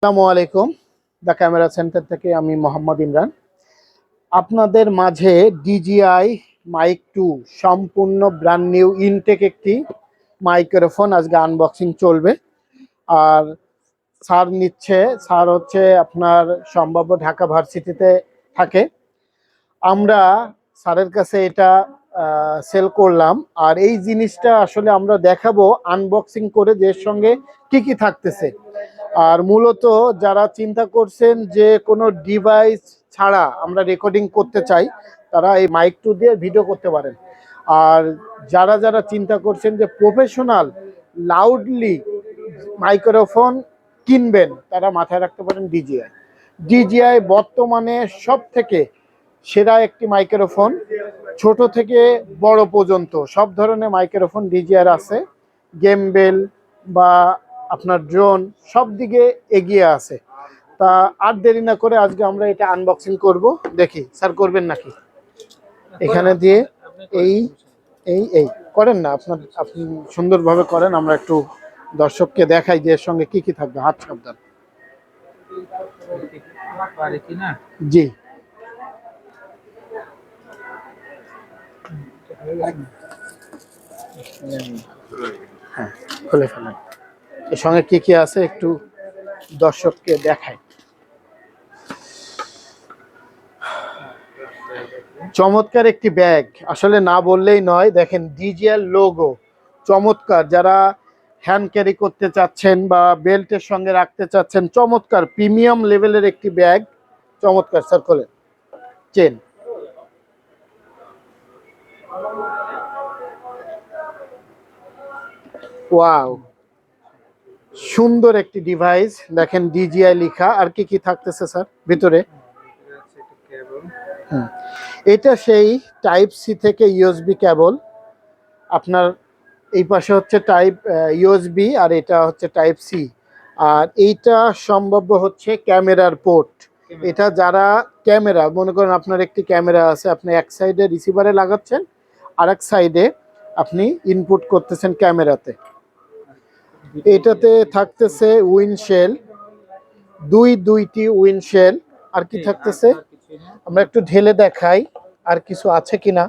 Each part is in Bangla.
আসসালামু আলাইকুম। দ্য ক্যামেরা সেন্টার থেকে আমি মোহাম্মদ ইমরান আপনাদের মাঝে DJI মাইক 2 সম্পূর্ণ ব্র্যান্ড নিউ ইনটেক একটি মাইক্রোফোন আজকে আনবক্সিং চলবে। আর স্যার হচ্ছে আপনার সম্ভাব্য ঢাকা ভার্সিটিতে থাকে। আমরা স্যারের কাছে এটা সেল করলাম। আর এই জিনিসটা আসলে আমরা দেখাবো আনবক্সিং করে যে সঙ্গে কি কি থাকতেছে। আর মূলত যারা চিন্তা করছেন যে কোনো ডিভাইস ছাড়া আমরা রেকর্ডিং করতে চাই, তারা এই মাইক 2 দিয়ে ভিডিও করতে পারেন। আর যারা যারা চিন্তা করছেন যে প্রফেশনাল লাউডলি মাইক্রোফোন কিনবেন, তারা মাথায় রাখতে পারেন DJI বর্তমানে সব থেকে সেরা একটি মাইক্রোফোন। ছোট থেকে বড় পর্যন্ত সব ধরনের মাইক্রোফোন DJI আছে। গেমবেল বা আপনার ড্রোন সব দিকে এগিয়ে আছে। তা আর দেরি না করে আজকে আমরা এটা আনবক্সিং করব। দেখি স্যার করবেন নাকি এখানে দিয়ে এই এই এই করেন না, আপনি সুন্দরভাবে করেন। আমরা একটু দর্শককে দেখাই যে এর সঙ্গে কি কি থাকবে। হাত সাবধান। জি হ্যাঁ, খুলে ফেলেন। এর সঙ্গে কি কি আছে একটু দর্শককে দেখাই। চমৎকার একটি ব্যাগ, আসলে না বললেই নয়। দেখেন DJI লোগো চমৎকার। যারা হ্যান্ড ক্যারি করতে চাচ্ছেন বা বেল্টের সঙ্গে রাখতে চাচ্ছেন, চমৎকার প্রিমিয়াম লেভেলের একটি ব্যাগ। চমৎকার। স্যার খোলেন। চেন, ওয়াও, সুন্দর একটি ডিভাইস। দেখেন DJI লেখা। আর কি কি থাকতেছে স্যার ভিতরে? এটা সেই টাইপ সি থেকে USB কেবল। আপনার এই পাশে হচ্ছে টাইপ USB আর এটা হচ্ছে টাইপ সি। আর এইটা সম্ভাব্য হচ্ছে ক্যামেরার পোর্ট। এটা যারা ক্যামেরা মনে করেন, আপনার একটি ক্যামেরা আছে, আপনি এক সাইডে রিসিভারে লাগাচ্ছেন, আর এক সাইডে আপনি ইনপুট করতেছেন ক্যামেরাতে। এটাতে থাকতেছে উইন্ডশেল, দুইটি উইন্ডশেল। আর কি থাকতেছে আমরা একটু ঢেলে দেখাই আর কিছু আছে কিনা।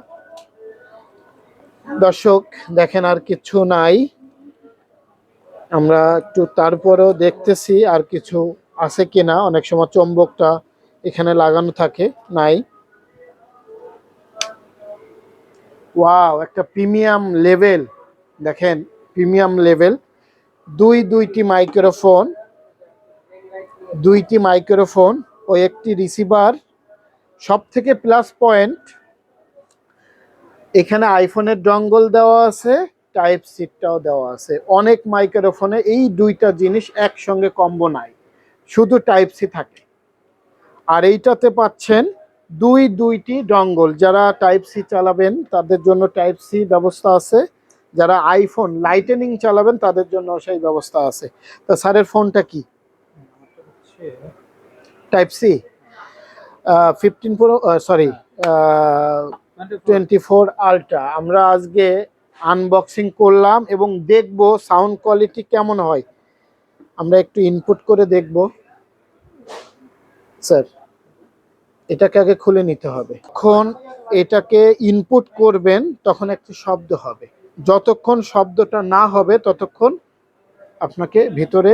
দর্শক দেখেন আর কিছু নাই, আমরা একটু তারপরেও দেখতেছি আর কিছু আছে কিনা। অনেক সময় চুম্বকটা এখানে লাগানো থাকে, নাই। ওয়াও, একটা প্রিমিয়াম লেভেল। দেখেন প্রিমিয়াম লেভেল। দুইটি মাইক্রোফোন ও একটি রিসিভার। সব থেকে প্লাস পয়েন্ট, এখানে আইফোনের ডঙ্গল দেওয়া আছে, টাইপ সিটাও দেওয়া আছে। অনেক মাইক্রোফোনে এই দুইটা জিনিস একসঙ্গে কম্বো নাই, শুধু টাইপ সি থাকে। আর এইটাতে পাচ্ছেন দুইটি ডঙ্গল। যারা টাইপ সি চালাবেন তাদের জন্য টাইপ সি ব্যবস্থা আছে, যারা আইফোন লাইটেনিং চালাবেন তাদের জন্য সেই ব্যবস্থা আছে। তা স্যারের ফোনটা কি? Type C 15 pro, sorry 24 ultra. আমরা আজকে আনবক্সিং করলাম এবং দেখব সাউন্ড কোয়ালিটি কেমন হয়। আমরা একটু ইনপুট করে দেখব। স্যার এটাকে আগে খুলে নিতে হবে। যখন এটাকে ইনপুট করবেন তখন একটি শব্দ হবে। যতক্ষণ শব্দটা না হবে ততক্ষণ আপনাকে ভিতরে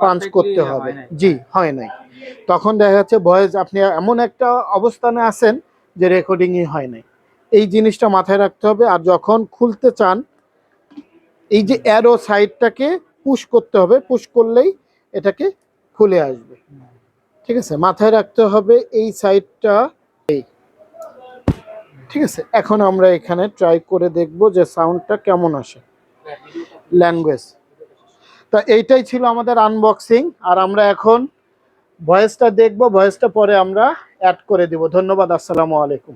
পাঞ্চ করতে হবে। জি, হয় নাই। তখন দেখা যাচ্ছে ভয়েস, আপনি এমন একটা অবস্থানে আছেন যে রেকর্ডিংই হয় নাই। এই জিনিসটা মাথায় রাখতে হবে। আর যখন খুলতে চান, এই যে অ্যারো সাইডটাকে পুশ করতে হবে, পুশ করলেই এটাকে খুলে আসবে। ঠিক আছে, মাথায় রাখতে হবে এই সাইডটা। এই ঠিক আছে, এখন আমরা এখানে ট্রাই করে দেখব যে সাউন্ডটা কেমন আসে। ল্যাঙ্গুয়েজ। তা এইটাই ছিল আমাদের আনবক্সিং। আর আমরা এখন ভয়েসটা দেখব, ভয়েসটা পরে আমরা অ্যাড করে দিব। ধন্যবাদ। আসসালামু আলাইকুম।